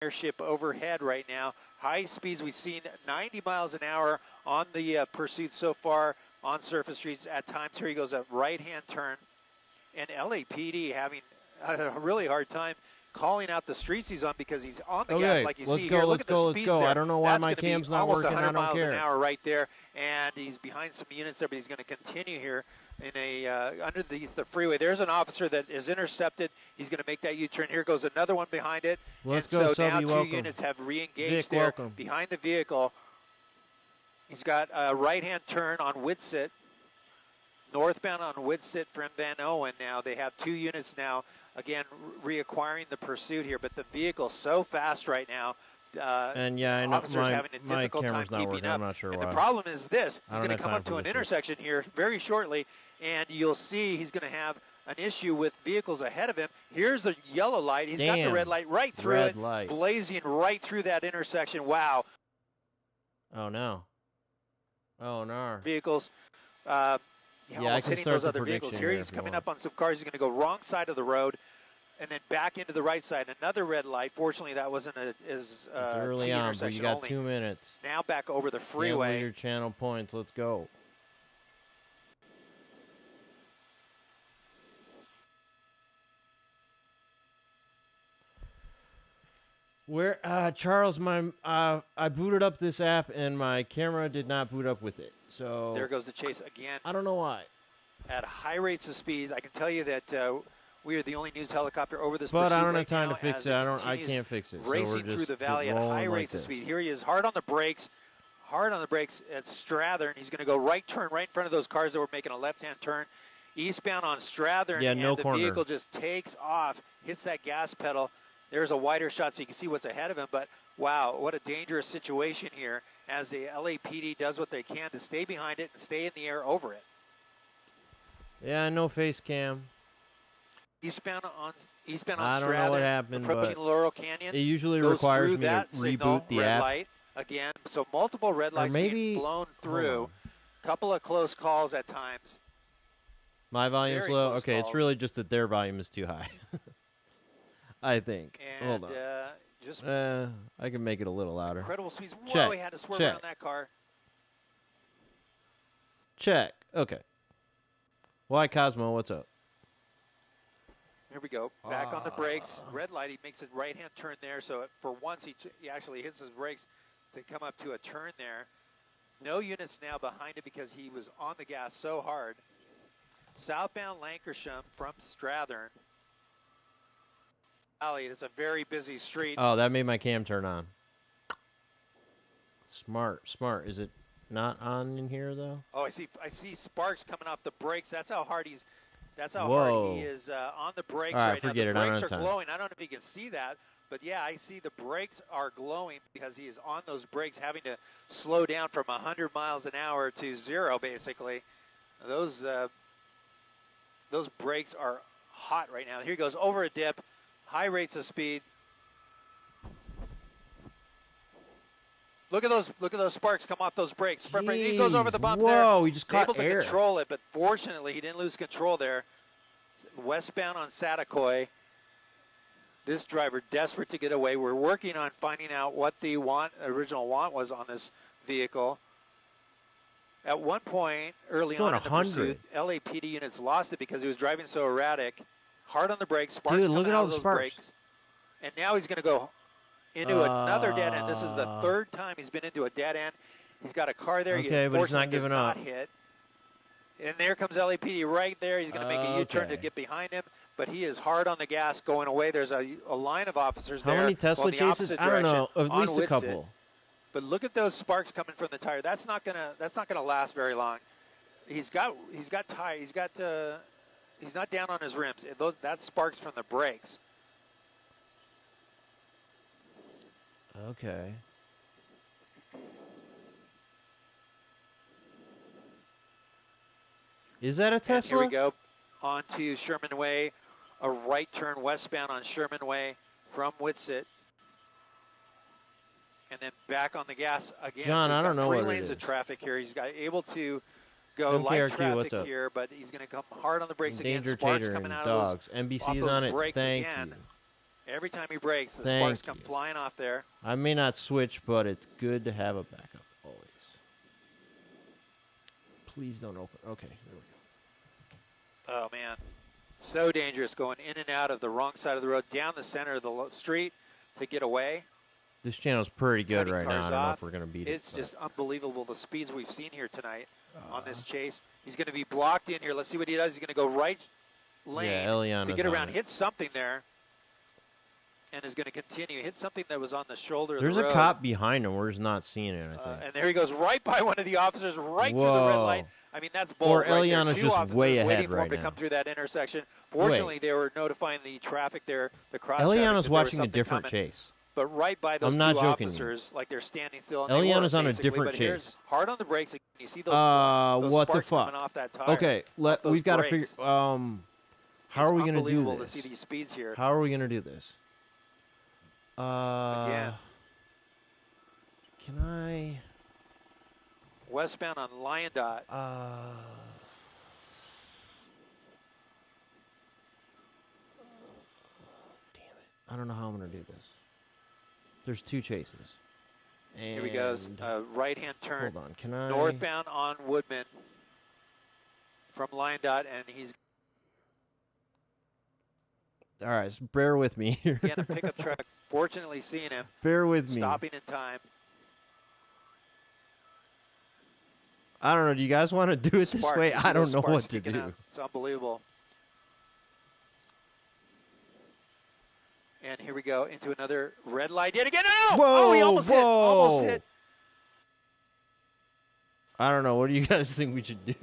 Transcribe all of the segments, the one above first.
airship overhead right now. High speeds, we've seen 90 miles an hour on the pursuit so far on surface streets. At times, here he goes, a right-hand turn. And LAPD having a really hard time calling out the streets he's on because he's on the gas like you see here. Look at the speeds there. I don't know why That's my cam's not working. I don't care. Almost 100 miles an hour right there, and he's behind some units there, but he's going to continue here in a underneath the freeway. There's an officer that is intercepted. He's going to make that U-turn. Here goes another one behind it. Let's go, so now welcome. Two units have re-engaged Vic, there welcome. behind the vehicle. He's got a right-hand turn on Whitsitt. Northbound on Whitsitt from Van Owen now. They have two units now, again, reacquiring the pursuit here, but the vehicle's so fast right now. And yeah, I know having a my difficult camera's time not working. up. I'm not sure and why. The problem is this. He's going to come up to for an this intersection here very shortly, and you'll see he's going to have an issue with vehicles ahead of him. Here's the yellow light. He's got the red light right through it, blazing right through that intersection. Wow. Oh, no. Oh, no. Vehicles. Yeah, I can hitting start those the other vehicles. prediction Here he's coming up on some cars. He's going to go wrong side of the road and then back into the right side. Another red light. Fortunately, that wasn't as it's early on, but you got 2 minutes. Now back over the freeway. Gamble your channel points. Let's go. Where Charles, I booted up this app and my camera did not boot up with it. So there goes the chase again. I don't know why. At high rates of speed, I can tell you that we are the only news helicopter over this. But I don't have time to fix it. I can't fix it. Racing so we're just through the valley at high rates of speed. Here he is, hard on the brakes. Hard on the brakes at Strathern. He's going to go right turn right in front of those cars that were making a left-hand turn. Eastbound on Strathern. Yeah, no and corner. The vehicle just takes off, hits that gas pedal. There's a wider shot so you can see what's ahead of him. But, wow, what a dangerous situation here as the LAPD does what they can to stay behind it and stay in the air over it. Yeah, no face cam. Eastbound on I don't know what happened, but Laurel Canyon. It usually requires me to reboot the app. Light again, so multiple red lights being blown through. Couple of close calls at times. My volume's low. Okay, it's really just that their volume is too high. I think. And, hold on. I can make it a little louder. Incredible speeds. Whoa, he had to swerve around that car. Check. Okay. Why, Cosmo? What's up? Here we go. Back on the brakes. Red light. He makes a right-hand turn there. So for once, he actually hits his brakes to come up to a turn there. No units now behind him because he was on the gas so hard. Southbound Lancashire from Strathern. Valley. It's a very busy street. Oh, that made my cam turn on. Smart. Is it not on in here though? Oh, I see sparks coming off the brakes. That's how hard he's. That's how Whoa. hard he is on the brakes All right, right now. forget The it. I don't brakes have are time. glowing. I don't know if you can see that, but yeah, I see the brakes are glowing because he is on those brakes, having to slow down from 100 miles an hour to 0, basically. Those brakes are hot right now. Here he goes over a dip, high rates of speed. Look at those sparks come off those brakes. He goes over the bump there. Whoa, he just caught able air. to control it, but fortunately he didn't lose control there. Westbound on Satakoy. This driver desperate to get away. We're working on finding out what the original want was on this vehicle. At one point, early on in the pursuit, LAPD units lost it because he was driving so erratic. Hard on the brakes, sparks Dude, look at all the sparks. Brakes. And now he's going to go into another dead end. This is the third time he's been into a dead end. He's got a car there. Okay, but he's not giving up. Hit. And there comes LAPD right there. He's going to make a U-turn to get behind him, but he is hard on the gas going away. There's a line of officers there. How many Tesla chases? I don't know. At least a couple. But look at those sparks coming from the tire. That's not gonna last very long. He's got tire. He's not down on his rims. That sparks from the brakes. Okay. Is that a Tesla? And here we go on to Sherman Way, a right turn westbound on Sherman Way from Whitsitt. And then back on the gas again. John, so I don't know what it is. 3 lanes of traffic here. He's able to go light traffic here, but he's going to come hard on the brakes again. Danger Sparks Tater coming and out dogs. of those, NBC's on it. Thank you. Every time he brakes, the Thank sparks come you. flying off there. I may not switch, but it's good to have a backup always. Please don't open. Okay, there we go. Oh, man. So dangerous going in and out of the wrong side of the road, down the center of the street to get away. This channel's pretty good Cutting right now. I cars don't know off. if we're going to beat it. It's just unbelievable the speeds we've seen here tonight on this chase. He's going to be blocked in here. Let's see what he does. He's going to go right lane to get around, hit something there, and is going to continue. Hit something that was on the shoulder of the road. There's a cop behind him. We're just not seeing it, I think. And there he goes right by one of the officers, right through the red light. I mean, that's bold. Or right Eliana's there. just way ahead waiting for right him to now. come through that intersection. Fortunately, they were notifying the traffic there, the cross. Eliana's watching a different chase. But right by those I'm not two joking officers, like they're standing still. And Eliana's on a basically, different but here's chase. Hard on the brakes. You see those what the sparks fuck? coming off that tire. Okay, we've got to figure. How are we going to do To this? see these speeds here. How are we going to do this? Again. Can I? Westbound on Lyandot. Damn it! I don't know how I'm going to do this. There's two chases. And Here we go. Right-hand turn. Hold on. Can I? Northbound on Woodman from Lyandot, and he's all right. So bear with me here. again a pickup truck. Fortunately, seeing him. Bear with me. Stopping in time. I don't know. Do you guys want to do it this Sparks, way? you see I don't those know sparks what to sticking do. out. It's unbelievable. And here we go into another red light yet again. No! Whoa! Oh, he almost hit. Almost hit. I don't know. What do you guys think we should do?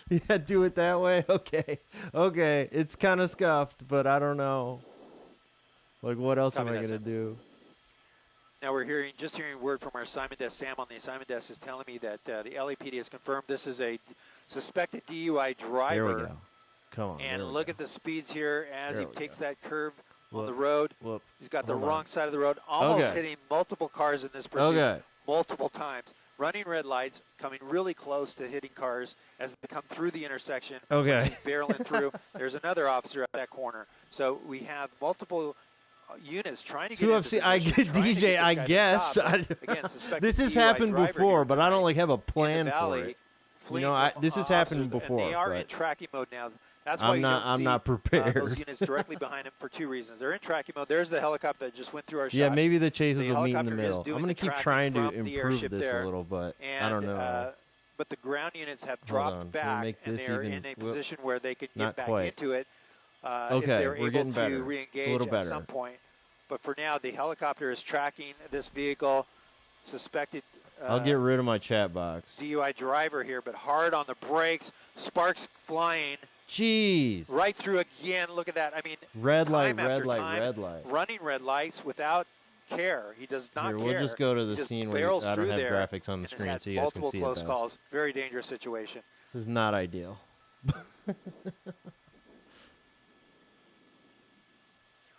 Yeah, do it that way? Okay. Okay. It's kind of scuffed, but I don't know. Like, what else am I going to do? Now we're just hearing word from our assignment desk. Sam on the assignment desk is telling me that the LAPD has confirmed this is a suspected DUI driver. There we go. Come on. And look at the speeds here as There he we takes go. that curve on the road. Whoop. He's got the Hold wrong on. side of the road, almost Okay. hitting multiple cars in this pursuit. Okay. Multiple times. Running red lights, coming really close to hitting cars as they come through the intersection. Okay. He's barreling through. There's another officer at that corner. So we have multiple units trying to get into UFC, I position, get trying to DJ. get I this guy to guess stop. Again, suspected this has DUI happened driver before, here but I don't like have a in the plan for valley, it. You fleeing know, from this has happened officers, before. And they are but in tracking mode now. That's why I'm you not. don't I'm see, not prepared. those units directly behind him for two reasons. They're in tracking mode. There's the helicopter that just went through our shot. Yeah, maybe the chases The will meet in the helicopter is middle. I'm doing going the to keep tracking trying to from the improve airship this there. a little, but And, I don't know. But the ground units have Hold dropped on. Can we back, make and this they're even- in a position where they can Not get back quite. into it if Okay, they're we're able getting to better. re-engage It's a little at better. some point. But for now, the helicopter is tracking this vehicle, suspected I'll get rid of my chat box. DUI driver here, but hard on the brakes, sparks flying Jeez. right through again. Look at that. I mean, Red light, time after red light, time, red light. running red lights without care. He does not Here, care. we'll just go to He the just scene where barrels I don't through have there graphics on the and has screen had so you guys can multiple see it close best. calls. Very dangerous situation. This is not ideal.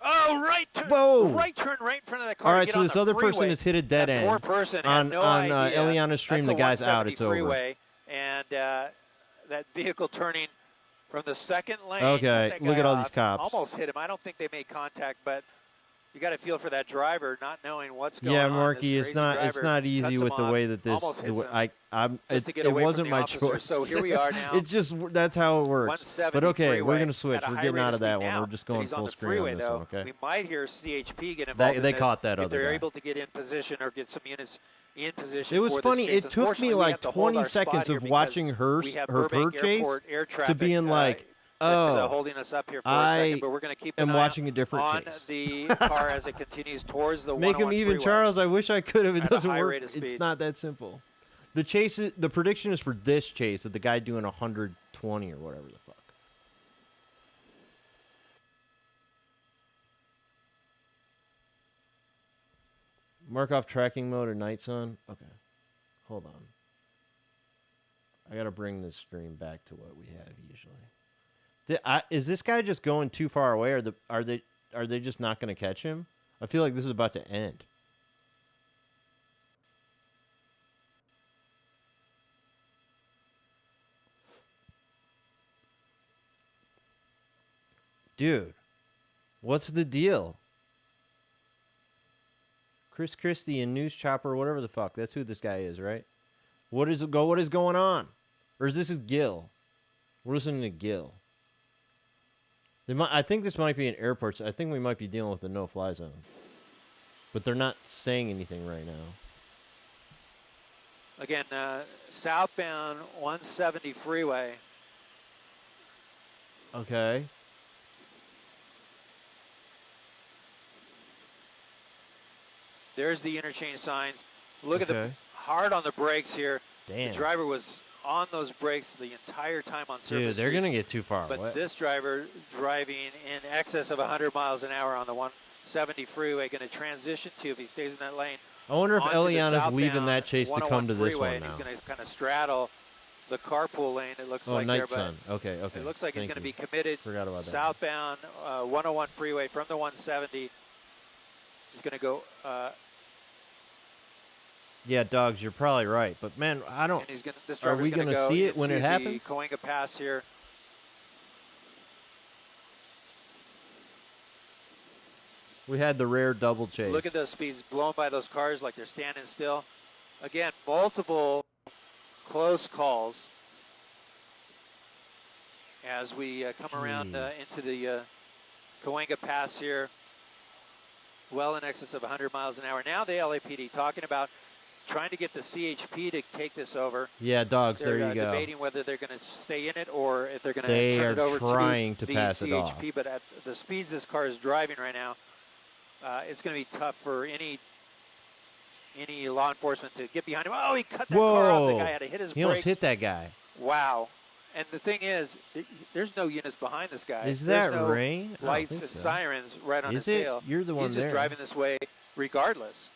Oh, right turn! Whoa! Right turn right in front of that car. All to right, get so on this the other person freeway. has hit a dead That end. poor person on had no on idea. Eliana's stream. The That's guy's out. It's over. freeway, and that vehicle turning from the second lane. Okay, cut that look guy at all off, these cops. Almost hit him. I don't think they made contact, but you got to feel for that driver, not knowing what's going Yeah, on. Marky, This it's crazy not driver not cuts easy him with the off, way that this. almost The hits way, him. Just to get it away from wasn't the my officer. choice. So here we are now. It just that's how it works. 170 But okay, freeway we're gonna switch. at a We're high getting rate out of of that speed one. now We're just that going he's on full the screen freeway, on this though. one. Okay. We might hear CHP get involved. in They this caught that if other they're guy. able to get in position or get some units in position. It was for funny. This chase. It took me Unfortunately, we like have to hold 20 our spot seconds here of because watching her we have her Burbank chase Airport air to traffic, being like, that's, oh, holding us up here for I a second, but we're going to keep am an eye watching a different on chase. the car as it continues towards the Make him 101 even, freeway. Charles. I wish I could have. It At a doesn't high work. rate of It's speed. not that simple. The chase, the prediction is for this chase that the guy doing 120 or whatever the fuck. Mark off tracking mode or night sun. Okay, hold on. I gotta bring this stream back to what we have usually. Is this guy just going too far away, or are they just not gonna catch him? I feel like this is about to end. Dude, What's the deal? Chris Christie and News Chopper, whatever the fuck. That's who this guy is, right? What is going on? Or is this Gil? We're listening to Gil. I think this might be an airport. So I think we might be dealing with the no-fly zone. But they're not saying anything right now. Again, southbound 170 freeway. Okay. There's the interchange signs. Look at the hard on the brakes here. Damn. The driver was on those brakes the entire time on surface. Dude, they're going to get too far away. But this driver driving in excess of 100 miles an hour on the 170 freeway going to transition to, if he stays in that lane. I wonder if Eliana's leaving that chase to come to this one now. He's going to kind of straddle the carpool lane, it looks like. Night Sun. Okay, okay. It looks like he's going to be committed. Forgot about that. Southbound 101 freeway from the 170. He's going to go... yeah, Dogs, you're probably right. But, man, I don't... Are we going to see it when it happens? The Cahuenga Pass here. We had the rare double chase. Look at those speeds blown by those cars like they're standing still. Again, multiple close calls as we come around into the Cahuenga Pass here. Well in excess of 100 miles an hour. Now the LAPD talking about trying to get the CHP to take this over. Yeah, Dogs, there you go. They're debating whether they're going to stay in it or if they're going to turn it over to the pass CHP. it off. But at the speeds this car is driving right now, it's going to be tough for any law enforcement to get behind him. Oh, he cut that car off. The guy had to hit his brakes. He almost hit that guy. Wow. And the thing is, there's no units behind this guy. Is that rain? Lights and sirens right on his tail. You're the one He's there. just driving this way regardless.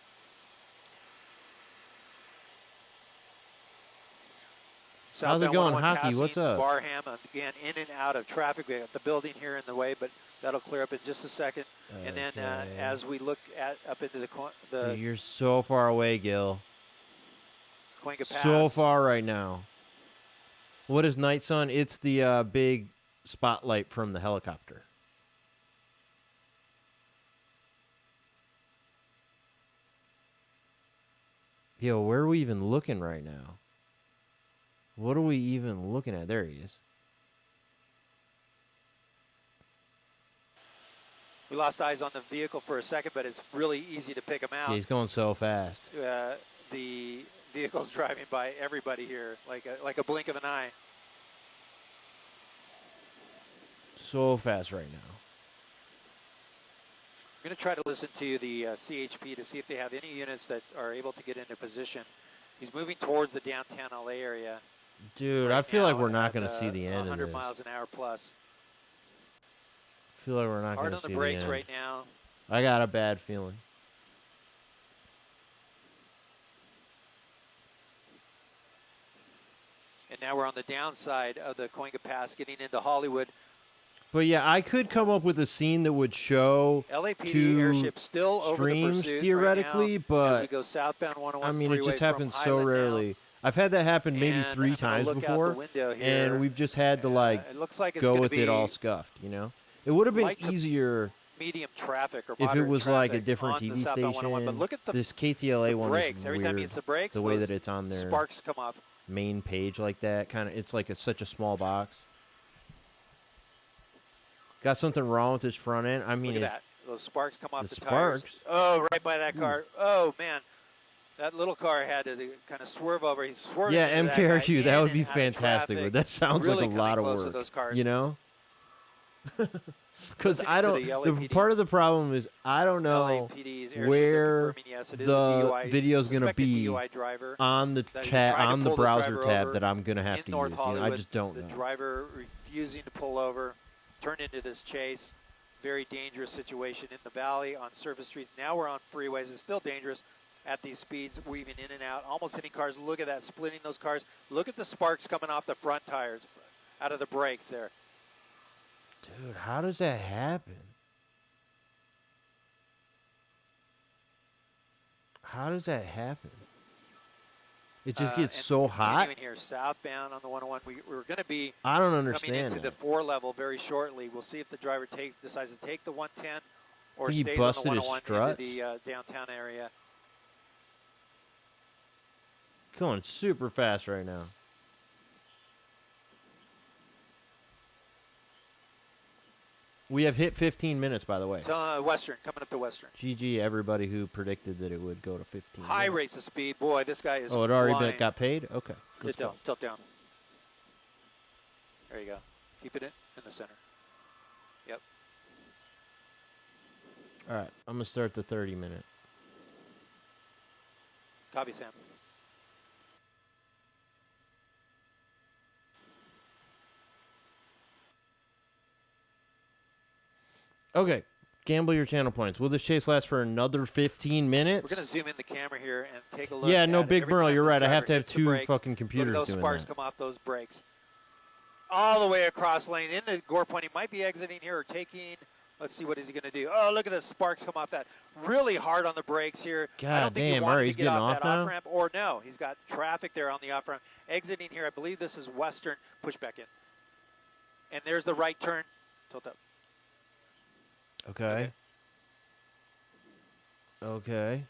How's it going, Hockey? What's up? Barham, again, in and out of traffic. We got the building here in the way, but that'll clear up in just a second. Okay. And then as we look up into the dude, you're so far away, Gil. Cahuenga Pass. So far right now. What is Night Sun? It's the big spotlight from the helicopter. Yo, where are we even looking right now? What are we even looking at? There he is. We lost eyes on the vehicle for a second, but it's really easy to pick him out. Yeah, he's going so fast. The vehicle's driving by everybody here, like a blink of an eye. So fast right now. I'm going to try to listen to the CHP to see if they have any units that are able to get into position. He's moving towards the downtown LA area. Dude, I feel like we're not going to see the end of this. 100 miles an hour plus. I feel like we're not going to see the end. Hard on the brakes right now. I got a bad feeling. And now we're on the downside of the Cahuenga Pass, getting into Hollywood. But yeah, I could come up with a scene that would show LAPD airship still over the streams pursuit theoretically, right now, but as we go southbound 101 I mean, it just happens so Highland rarely. now. I've had that happen maybe 3 times before, and we've just had to go with it all scuffed. You know, it would have been easier medium traffic or if it was like a different TV station. But look at this KTLA one is every weird. time he hits the brakes, the way that it's on their sparks come up. Main page like that, kind of. It's like such a small box. Got something wrong with his front end. I mean, look at that. Those sparks come off the sparks. tires. Oh, right by that car. Oh man. That little car had to kind of swerve over. He swerved. Yeah, MKRQ, that would be fantastic. But that sounds like a lot of work. You know? Because I don't. The part of the problem is I don't know where the video is going to be on the chat on the browser tab that I'm going to have to use. You know, I just don't know. The driver refusing to pull over, turned into this chase. Very dangerous situation in the valley on surface streets. Now we're on freeways. It's still dangerous at these speeds, weaving in and out, almost hitting cars. Look at that, splitting those cars. Look at the sparks coming off the front tires, out of the brakes there. Dude, how does that happen? How does that happen? It just gets and so hot. continuing here southbound on the 101. We're going to be I don't coming understand into that. the 4 level very shortly. We'll see if the driver decides to take the 110 or Think he stays on the busted his 101 into struts? the downtown area. Going super fast right now. We have hit 15 minutes, by the way. So, Western, coming up to Western. GG, everybody who predicted that it would go to 15 High minutes. rates of speed. Boy, this guy is Oh, it already flying. got paid? Okay. Let's go. Tilt down. There you go. Keep it in the center. Yep. All right. I'm going to start the 30-minute. Copy, Sam. Okay. Gamble your channel points. Will this chase last for another 15 minutes? We're going to zoom in the camera here and take a look. Yeah, no, at Big every Merle, time you're this right. I have driver to have hits the 2 brakes. fucking computers Look at those doing sparks that. come off those brakes. All the way across lane into Gore Point. He might be exiting here or taking. Let's see what is he going to do. Oh, look at the sparks come off that. Really hard on the brakes here. I God don't think he damn, wanted Murray, to he's get getting off off that now? off-ramp. Or no, he's got traffic there on the off-ramp. Exiting here, I believe this is Western. Push back in. And there's the right turn. Tilt up. Okay. Okay.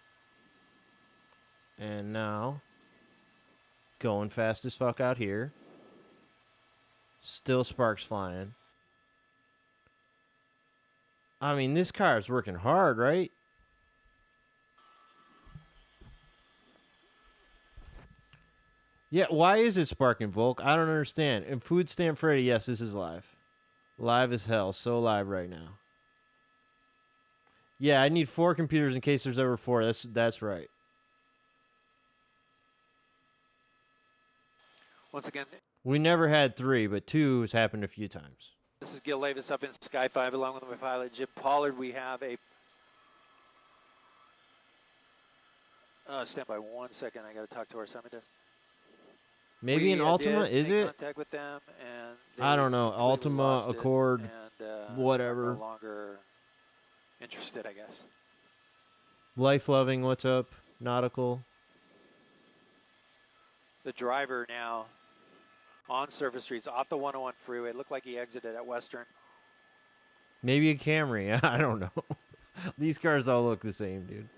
And now, going fast as fuck out here. Still sparks flying. I mean, this car is working hard, right? Yeah, why is it sparking, Volk? I don't understand. And Food Stamp Freddy, yes, this is live. Live as hell. So live right now. Yeah, I need 4 computers in case there's ever 4. That's right. Once again, We never had 3, but 2 has happened a few times. this is Gil Levis up in Sky 5 along with my pilot Jim Pollard. We have a stand by 1 second. I got to talk to our simultaneous. Maybe We an Altima, did is make it? contact with them, and I don't know. completely Altima, lost it, Accord, and, whatever. are no longer interested, I guess. Life Loving, what's up? Nautical. The driver now on surface streets off the 101 freeway. It looked like he exited at Western. Maybe a Camry. I don't know. These cars all look the same, dude.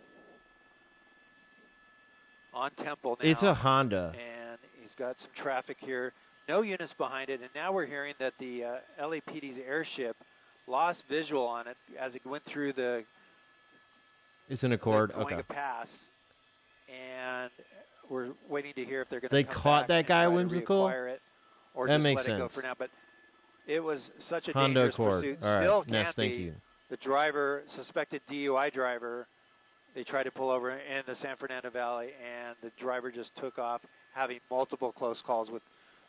On Temple now. It's a Honda. And he's got some traffic here. No units behind it. And now we're hearing that the LAPD's airship lost visual on it as it went through the It's an Accord. Going Okay. to pass. And we're waiting to hear if they're going to They come caught back that and guy try to whimsical? reacquire it, or That just makes let it go sense. for now. But it was such a Honda dangerous Accord. pursuit. All right. Still can Ness, thank be. you. The driver, suspected DUI driver, they tried to pull over in the San Fernando Valley, and the driver just took off, having multiple close calls with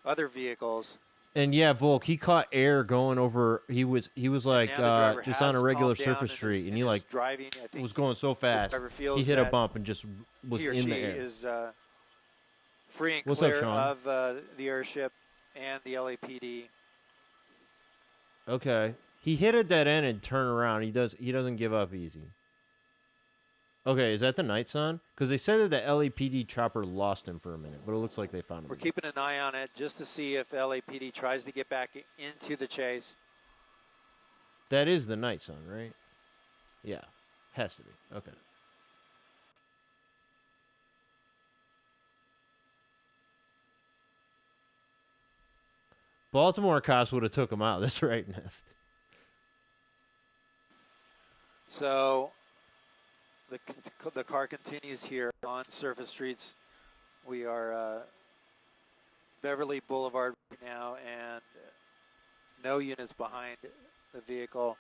other vehicles. And yeah, Volk, he caught air going over. He was like Now the driver just has on a regular calmed down surface and street, is- and he is like driving. I think was going so fast. driver feels He hit a that bump and just was he or in she the air. is free and What's up, clear Sean? of the airship and the LAPD. Okay. He hit a dead end and turn around. He doesn't give up easy. Okay, is that the Night Sun? Because they said that the LAPD chopper lost him for a minute, but it looks like they found him. We're keeping an eye on it just to see if LAPD tries to get back into the chase. That is the Night Sun, right? Yeah. Has to be. Okay. Baltimore cops would have took him out. That's right, Nest. So the car continues here on surface streets. We are Beverly Boulevard right now, and no units behind the vehicle.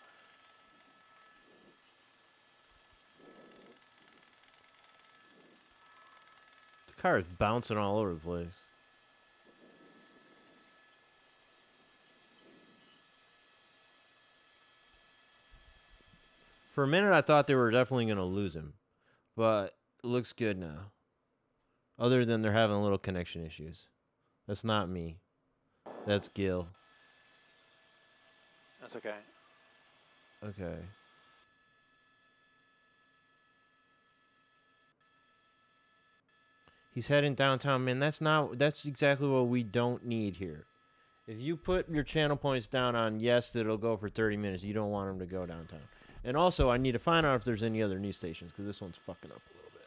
The car is bouncing all over the place. For a minute, I thought they were definitely going to lose him, but it looks good now. Other than they're having little connection issues. That's not me. That's Gil. That's okay. Okay. He's heading downtown, man. That's exactly what we don't need here. If you put your channel points down on yes, it'll go for 30 minutes. You don't want him to go downtown. And also, I need to find out if there's any other news stations because this one's fucking up a little bit.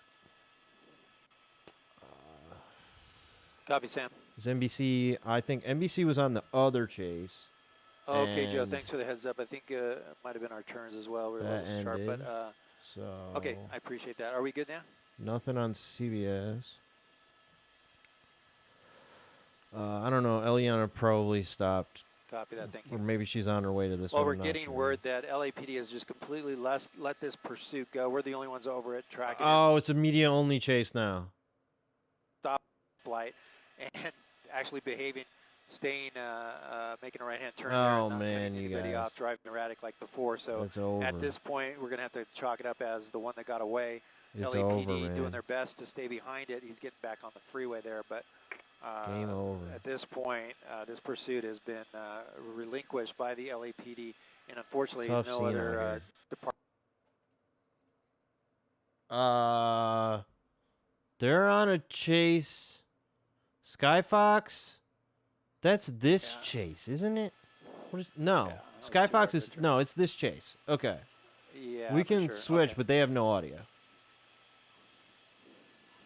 Copy, Sam. Is NBC? I think NBC was on the other chase. Oh, okay, Joe. Thanks for the heads up. I think it might have been our turns as well. We're a little sharp, but so okay, I appreciate that. Are we good now? Nothing on CBS. I don't know. Eliana probably stopped. Copy that. Thank you. Or maybe she's on her way to this well, one. Well, we're getting word that LAPD has just completely let this pursuit go. We're the only ones over it tracking. Oh, it's a media-only chase now. Stop light and actually behaving, staying, making a right-hand turn. Oh, there, man, you guys. Off driving erratic like before. So at this point, we're going to have to chalk it up as the one that got away. It's LAPD over, man. doing their best to stay behind it. He's getting back on the freeway there, but game over. At this point, this pursuit has been relinquished by the LAPD, and unfortunately, Tough no other department. They're on a chase. Skyfox? That's this chase, isn't it? What is no? Skyfox is no. It's this chase. Okay. Yeah. We can switch, but they have no audio.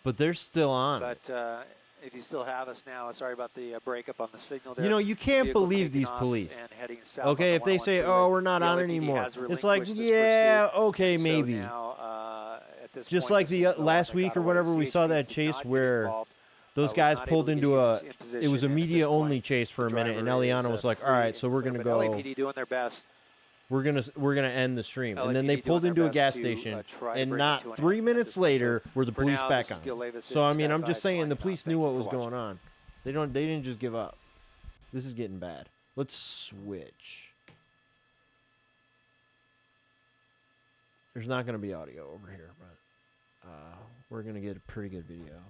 But they're still on. But if you still have us now, sorry about the breakup on the signal there. You know, you can't believe these police. Okay, if they say, "Oh, we're not on anymore," it's like, yeah, okay, maybe. Now, just like the last week or whatever, we saw that chase where those guys pulled into it was a media-only chase for a minute, and Eliana was like, "All right, so we're gonna go." LAPD doing their best. We're gonna end the stream, and then they pulled into a gas station, and not 3 minutes later were the police back on. So I mean, I'm just saying the police knew what was going on. They didn't just give up. This is getting bad. Let's switch. There's not gonna be audio over here, but we're gonna get a pretty good video.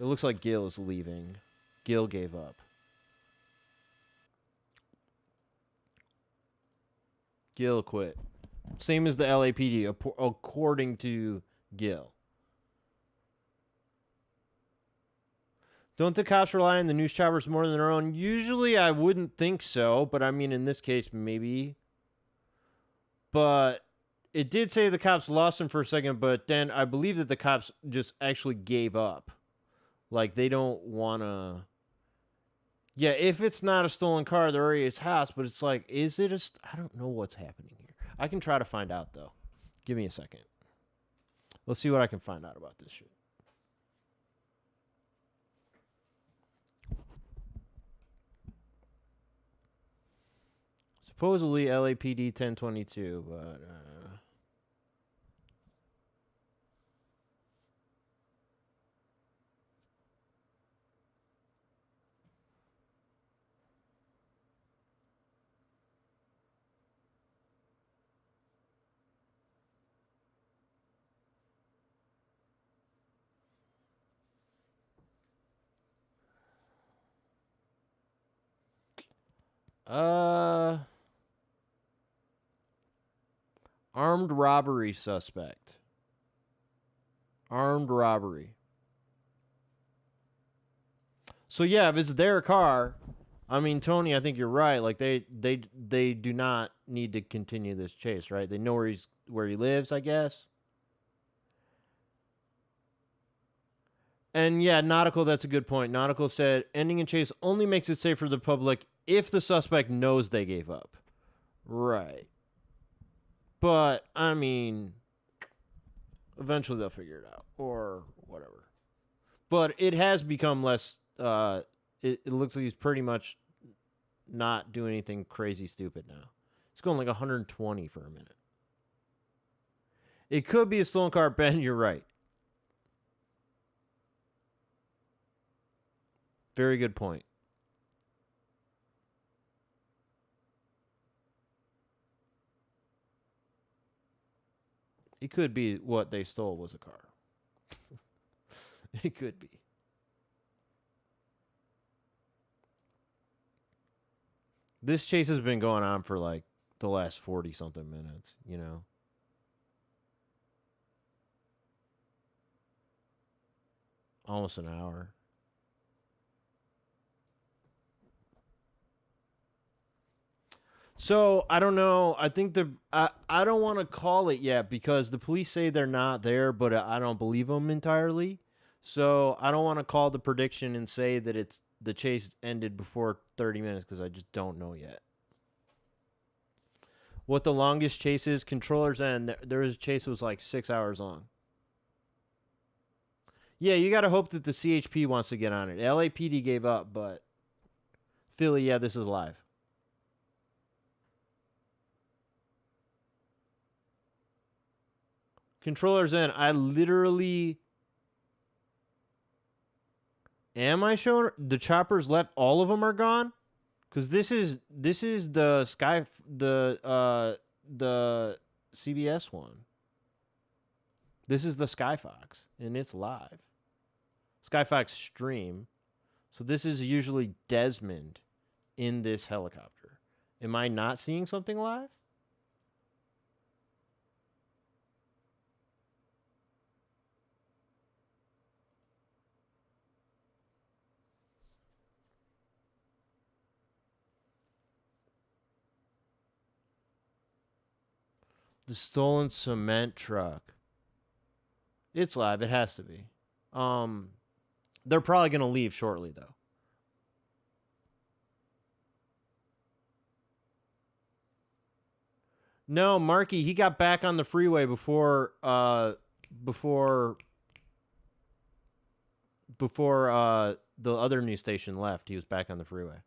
It looks like Gil is leaving. Gil gave up. Gil quit. Same as the LAPD, according to Gil. Don't the cops rely on the news choppers more than their own? Usually I wouldn't think so, but I mean in this case maybe. But it did say the cops lost him for a second, but then I believe that the cops just actually gave up. Like they don't want to... Yeah, if it's not a stolen car, they're already at his house, but it's like, is it I don't know what's happening here. I can try to find out, though. Give me a second. Let's see what I can find out about this shit. Supposedly LAPD 1022, but... Armed robbery suspect. Armed robbery. So yeah, if it's their car, I mean, Tony, I think you're right. Like they do not need to continue this chase, right? They know where he lives, I guess. And yeah, Nautical, that's a good point. Nautical said, ending a chase only makes it safe for the public if the suspect knows they gave up. Right. But, I mean, eventually they'll figure it out. Or whatever. But it has become less, it looks like he's pretty much not doing anything crazy stupid now. He's going like 120 for a minute. It could be a stolen car, Ben, you're right. Very good point. It could be what they stole was a car. It could be. This chase has been going on for like the last 40-something minutes, you know? almost an hour. So I don't know. I think I don't want to call it yet because the police say they're not there, but I don't believe them entirely. So I don't want to call the prediction and say that it's the chase ended before 30 minutes because I just don't know yet. What the longest chase is, Controller's End, there was a chase that was like 6 hours long. Yeah, you got to hope that the CHP wants to get on it. LAPD gave up, but Philly, yeah, this is live. Controller's End, I literally... Am I showing the choppers left? All of them are gone? Because this is the CBS one. This is the Skyfox, and it's live. Skyfox stream. So this is usually Desmond in this helicopter. Am I not seeing something live? The stolen cement truck. It's live. It has to be. They're probably going to leave shortly, though. No, Marky, he got back on the freeway before the other news station left. He was back on the freeway.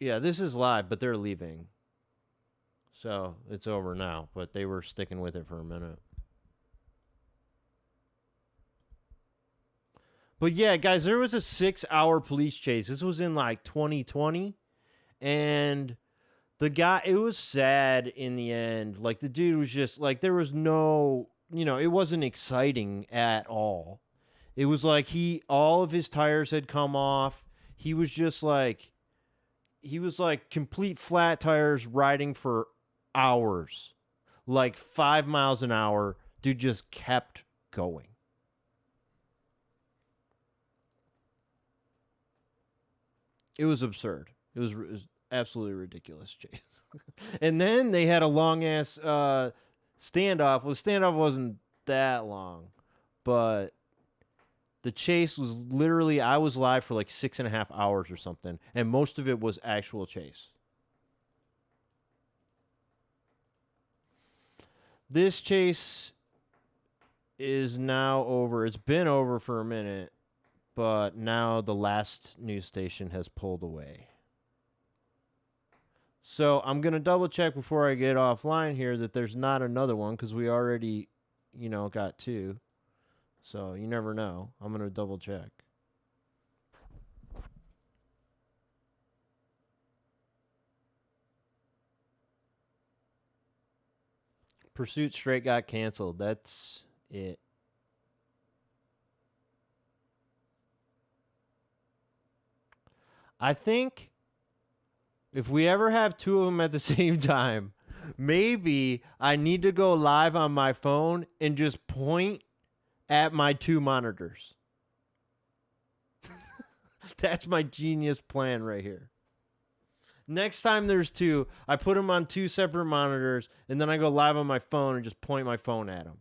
Yeah, this is live, but they're leaving. So it's over now, but they were sticking with it for a minute. But yeah, guys, there was a 6-hour police chase. This was in like 2020. And the guy, it was sad in the end. Like the dude was just like, there was no, it wasn't exciting at all. It was like all of his tires had come off. He was just like, complete flat tires riding for hours, like 5 miles an hour. Dude just kept going. It was absurd. It was absolutely ridiculous chase. And then they had a long ass standoff. Well, the standoff wasn't that long, but the chase was literally, I was live for like 6.5 hours or something, and most of it was actual chase. This chase is now over. It's been over for a minute, but now the last news station has pulled away. So I'm going to double check before I get offline here that there's not another one because we already, got 2. So you never know. I'm going to double check. Pursuit straight got canceled. That's it. I think if we ever have 2 of them at the same time, maybe I need to go live on my phone and just point at my 2 monitors. That's my genius plan right here. Next time there's 2, I put them on 2 separate monitors, and then I go live on my phone and just point my phone at them.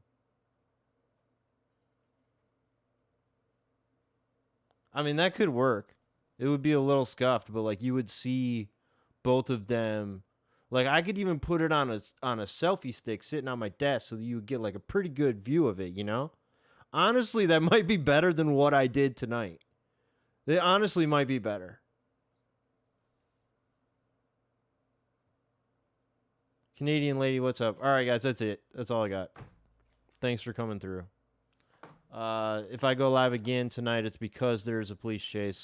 I mean, that could work. It would be a little scuffed, but like you would see both of them. Like I could even put it on a selfie stick sitting on my desk so that you would get like a pretty good view of it, Honestly, that might be better than what I did tonight. It honestly might be better. Canadian lady, what's up? All right, guys, that's it. That's all I got. Thanks for coming through. If I go live again tonight, it's because there's a police chase.